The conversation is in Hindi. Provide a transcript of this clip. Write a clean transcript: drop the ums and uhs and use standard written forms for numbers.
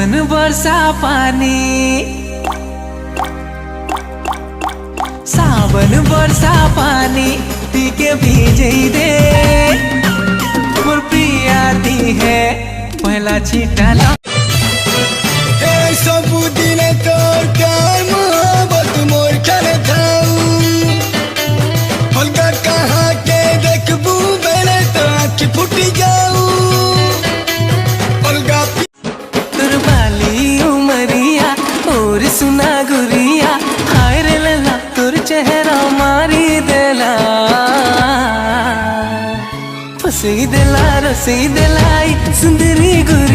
सावन बरसा पानी, सावन बरसा पानी पी के भीजे दे। मोर प्रिया दी है पहला छीटा ला। सब दिन तोर प्यार मोहब्बत मोर करे थाऊ, हल्का कहाँ के देखबू बेले तो आँख फुट जाऊ। तोर बाली उमरिया और सुना गुरिया, हाय रे लला तोर चेहरा मारी देला। फसी देला रसी देलाई सुंदरी गुरी।